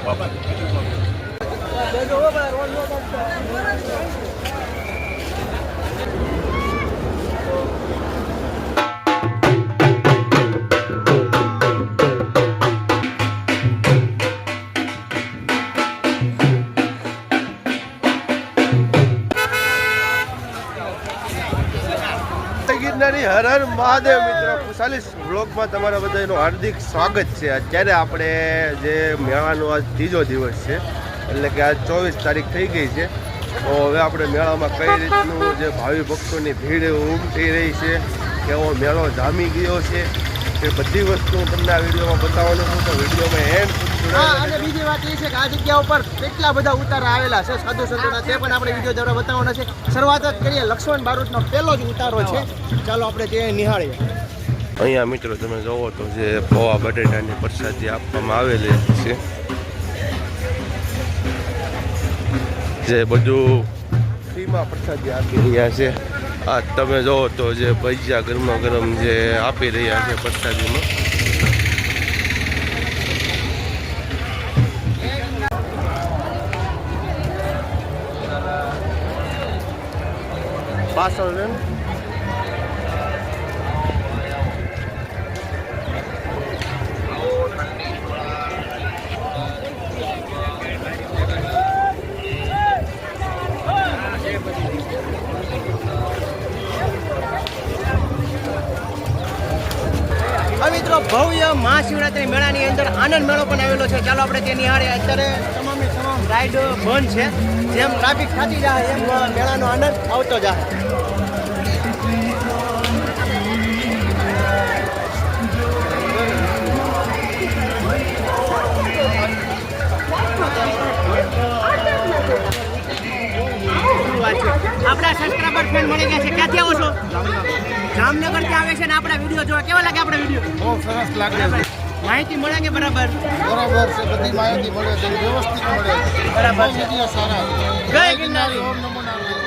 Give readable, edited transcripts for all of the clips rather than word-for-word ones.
બાપા. હર હર મહાદેવ મિત્રો, ખુશાલીસ વ્લોગમાં તમારા બધાનું હાર્દિક સ્વાગત છે. અત્યારે આપણે જે મેળાનો આજ ત્રીજો દિવસ છે, એટલે કે આજ 24 તારીખ થઈ ગઈ છે. તો હવે આપણે મેળામાં કઈ રીતનું જે ભાવિ ભક્તોની ભીડ ઉમટી રહી છે, કેવો મેળો જામી ગયો છે, એ બધી વસ્તુ તમને આ વિડીયોમાં બતાવવાનું છું. તો વિડીયોમાં એન્ડ અને બીજી વાત એ છે કે આ જગ્યા ઉપર કેટલા બધા ઉતારા આવેલા છે સાધુ સંતોના, તે પણ આપણે વિડીયો દ્વારા બતાવવાના છે. શરૂઆત જ કરીએ લક્ષ્મણ બારોટનો પહેલો જ ઉતારો છે. ચાલો આપણે તે નિહાળીએ. અહીંયા મિત્રો તમે જોવો તો જે પૌવા બટેટાની પ્રસાદી આપવામાં આવેલી છે, જે બધું ફ્રીમાં પ્રસાદી આપી રહ્યા છે. આ તમે જોવો તો જે ભજીયા ગરમા ગરમ જે આપી રહ્યા છે પ્રસાદીમાં. પાછળ છે મિત્રો ભવ્ય મહાશિવરાત્રી મેળાની અંદર આનંદ મેળો પણ આવેલો છે. ચાલો આપણે તે નિહાળીએ. અત્યારે તમામે તમામ રાઈડ બંધ છે. જેમ ટ્રાફિક થતી જાય એમ મેળાનો આનંદ આવતો જાય. આપણા સબસ્ક્રાઇબર ફ્રેન્ડ મળી ગયા છે. ક્યાંથી આવો છો? જામનગર થી આવે છે ને આપણા વિડીયો જોવા કેવા લાગે? આપણા વિડીયો બહુ સરસ લાગે છે. માહિતી મળે કે બરાબર? બરાબર છે, બધી માહિતી મળે છે, વ્યવસ્થિત મળે છે. બરાબર છે. વિડીયો સારા. જય ગિરનારી. ઓમ નમો નારાયણ.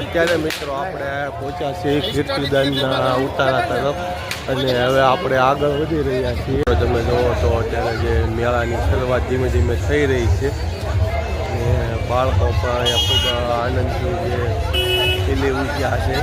અત્યારે મિત્રો આપણે પહોંચ્યા છીએ કીર્તિદાનના ઉતારા તરફ, અને હવે આપણે આગળ વધી રહ્યા છીએ. તમે જોવો તો અત્યારે જે મેળાની શરૂઆત ધીમે ધીમે થઈ રહી છે, અને બાળકો પણ અહીંયા ખૂબ આનંદથી જે ખીલી ઉઠ્યા છે.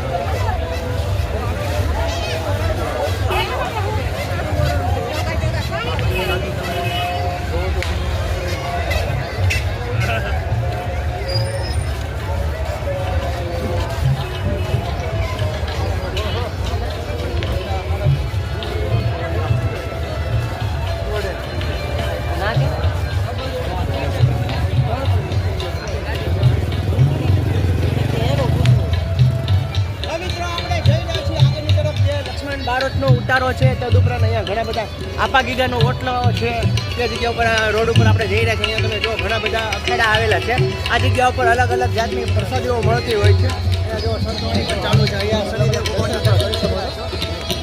બારોટનો ઉતારો છે. તદુપરાંત અહીંયા ઘણા બધા આપા ગીગાનો ઓટલો છે. તે જગ્યા ઉપર રોડ ઉપર આપણે જઈ રહ્યા છીએ. અહીંયા તમે જો ઘણા બધા અખાડા આવેલા છે. આ જગ્યા ઉપર અલગ અલગ જાતની પ્રસાદીઓ મળતી હોય છે. અહીંયા જો સંતવાણી પણ ચાલુ છે. અહીંયા શનિદેવ ભગવાનના દર્શન કરી શકો છો.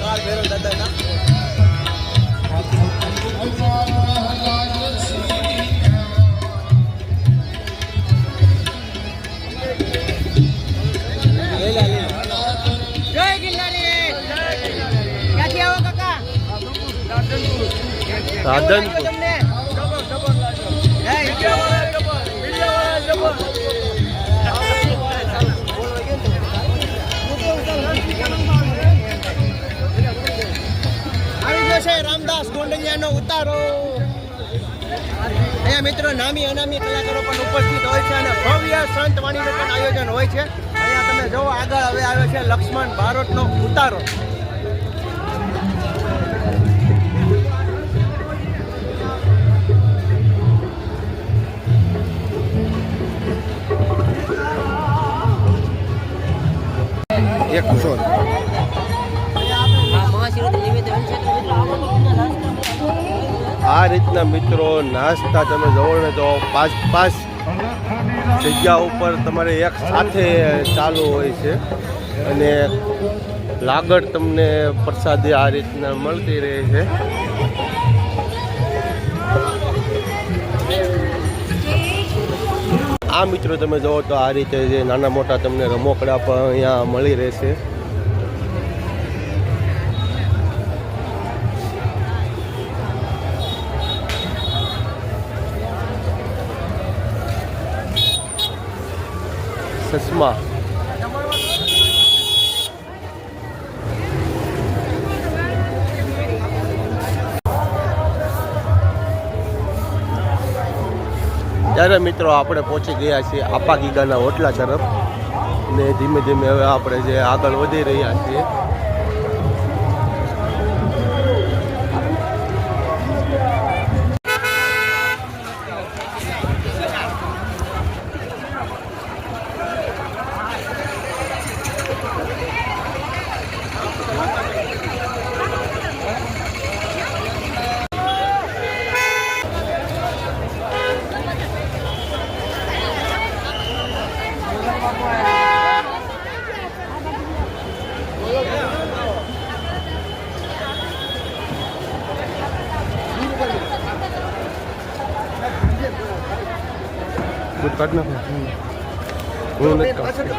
કાળ ભૈરવ દાદાના. જય ગિરનારી. ક્યાંથી આવો કાકા? રાધનપુર. આવી ગયો છે રામદાસ ગોંડલિયાનો ઉતારો. અહીંયા મિત્રો નામી અનામી કલાકારો પણ ઉપસ્થિત હોય છે, અને ભવ્ય સંત વાણીનું પણ આયોજન હોય છે. અહીંયા તમે જો આગળ હવે આવ્યો છે લક્ષ્મણ બારોટનો ઉતારો. 100 આ રીતના મિત્રો નાસ્તા તમે જુઓ ને તો 5 જગ્યા ઉપર તમારે એક સાથે ચાલુ હોય છે અને લાગડ તમને પ્રસાદી આ રીતના મળતી રહે છે. આ મિત્રો તમે જુઓ તો આ રીતે જે નાના મોટા તમને રમકડા પણ અહીંયા મળી રહેશે. ચશ્મા ત્યારે મિત્રો આપણે પહોંચી ગયા છીએ આપા ગીગાના હોટલા તરફ ને ધીમે ધીમે હવે આપણે જે આગળ વધી રહ્યા છીએ. કાઢ નાખો. હું નથી કાઢતો.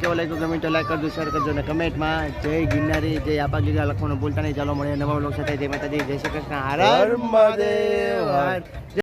કેવો લાગ્યો કમેન્ટ લાઈક કરજો, શેર કરજો અને કમેન્ટમાં જય ગિરનારી જય આપા ગીગા લખવાનું ભૂલતા નહીં. ચાલો મળીએ નવા વ્લોગ સાથે. જય માતાજી, જય શ્રી કૃષ્ણ, હર હર મહાદેવ.